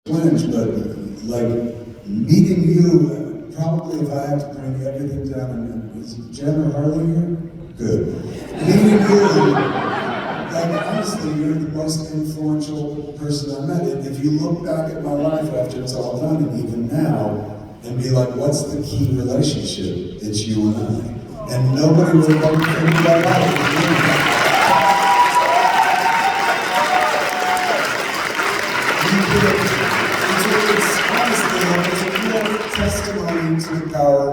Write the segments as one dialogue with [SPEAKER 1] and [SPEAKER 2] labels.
[SPEAKER 1] Twins, but like meeting you, probably if I had to bring everything down, and is Jen or Harley here? Good. Meeting you, like honestly, you're the most influential person I met. And if you look back at my life after it's all done, and even now, and be like, what's the key relationship? It's you and I. And nobody would have figured that out. Testimony to the power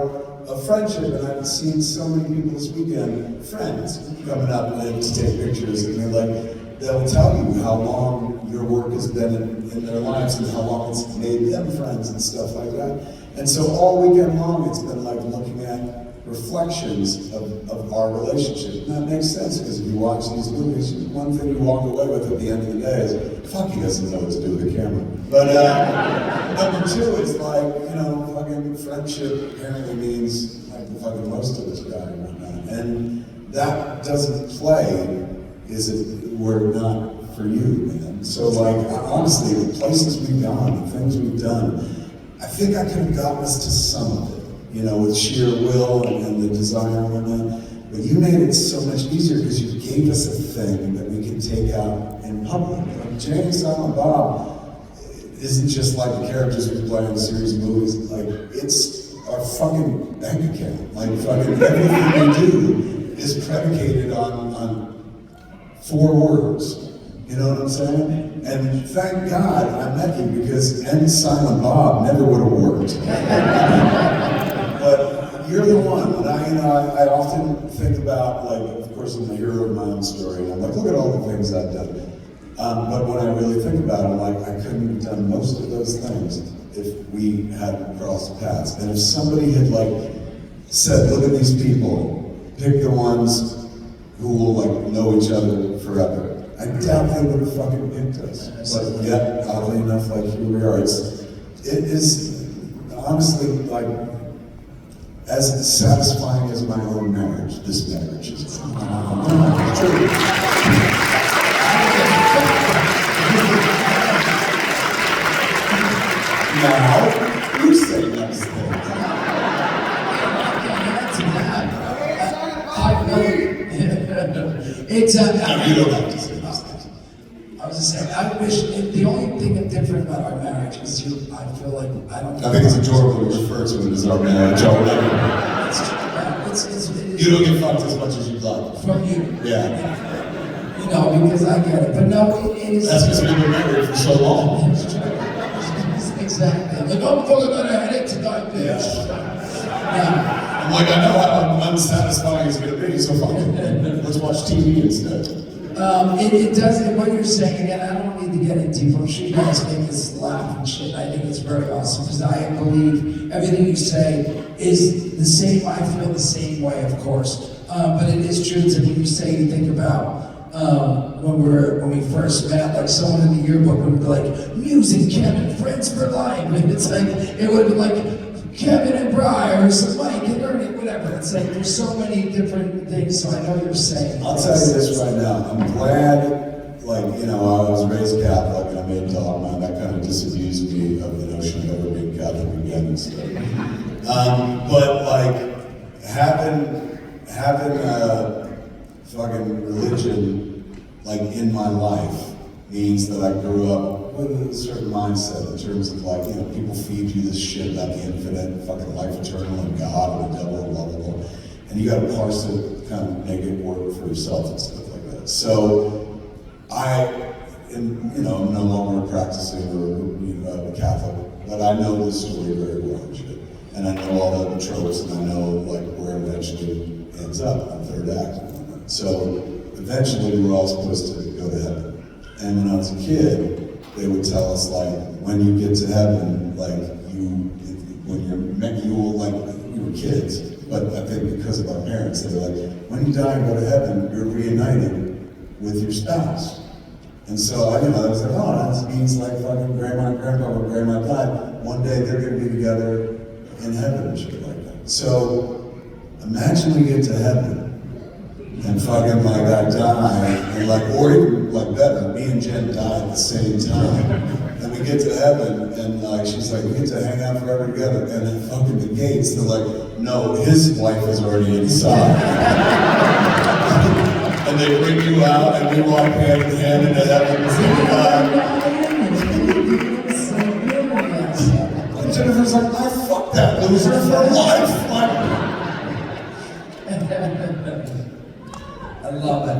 [SPEAKER 1] of friendship, and I've seen so many people this weekend, friends, coming up and to take pictures, and they're like, they'll tell you how long your work has been in their lives and how long it's made them friends and stuff like that. And so all weekend long, it's been like looking at reflections of our relationship. And that makes sense, because if you watch these movies, one thing you walk away with at the end of the day is, fuck, he doesn't know what to do with the camera. But number two is like, you know, fucking friendship apparently means like the fucking most of this guy and whatnot. And that doesn't play, were it not for you, man. So like, honestly, the places we've gone, the things we've done, I think I could have gotten us to some of it, you know, with sheer will and the desire and whatnot. But you made it so much easier because you gave us a thing that we can take out in public. Like Jay and Silent Bob isn't just like the characters we play in a series of movies. Like, it's our fucking bank account. Like, fucking everything we do is predicated on 4 words. You know what I'm saying? And thank God I met you, because N Silent Bob never would have worked. But you're the one. And I often think about, like, of course, I'm the hero of my own story, and I'm like, look at all the things I've done. But when I really think about it, I'm like, I couldn't have done most of those things if we hadn't crossed paths. And if somebody had like said, look at these people, pick the ones who will like know each other forever, I doubt they would have fucking picked us. But yet, oddly enough, like here we are. It is honestly like as satisfying as my own marriage. This marriage is. Now, you say nice things.
[SPEAKER 2] It's
[SPEAKER 1] you don't have to say nice things.
[SPEAKER 2] I was just saying, I wish, the only thing different about our marriage is I feel like,
[SPEAKER 1] I think it's adorable to refer to it as our marriage already. You don't get fucked as much as you'd like.
[SPEAKER 2] From you.
[SPEAKER 1] Yeah.
[SPEAKER 2] You know, because I get it. But no, it is.
[SPEAKER 1] That's because we've been married for so long.
[SPEAKER 2] Exactly. Like, I'm fucking gonna headache tonight, bitch. Yeah.
[SPEAKER 1] I'm like, I know how unsatisfying it's gonna be, so fuck it. Let's watch TV instead.
[SPEAKER 2] It does, what you're saying, and I don't need to get into, I'm sure you guys make us laugh and shit. I think it's very awesome, because I believe everything you say is the same. I feel the same way, of course. But it is true that when you say, you think about when we first met, like someone in the yearbook would be like, music, Kevin, friends for life. And it's like, it would be like Kevin and Brian, or some Mike and Ernie, whatever. It's like, there's so many different things, so I know what you're saying.
[SPEAKER 1] I'll tell you this right now, I'm glad, like, you know, I was raised Catholic, and I made talk about that kind of disabused me of the notion of ever being Catholic again and stuff. But like, having a fucking religion, like, in my life means that I grew up with a certain mindset in terms of like, you know, people feed you this shit about the infinite, fucking life eternal and God and the devil and blah, blah, blah. And you gotta parse it, kind of make it work for yourself and stuff like that. So I am, you know, I'm no longer practicing or a Catholic, but I know this story very well and shit. And I know all the tropes, and I know like where eventually it ends up on third act and whatnot. So eventually we're all supposed to go to heaven. And when I was a kid, they would tell us like, when you get to heaven, like you will, like, we were kids, but I think because of our parents, they were like, when you die and go to heaven, you're reunited with your spouse. And so I was like, oh, that means like fucking grandma and grandpa, when grandma died, one day they're gonna be together in heaven and shit like that. So imagine we get to heaven, and fucking like I die, and like, or even like better, me and Jen die at the same time. I we get to heaven, and she's like, we get to hang out forever together. And then fucking the gates, they're like, no, his wife is already inside. And they bring you out, and we walk hand in hand into heaven. And Jennifer's like, I fucked that loser for life.
[SPEAKER 2] I love it.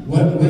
[SPEAKER 2] What we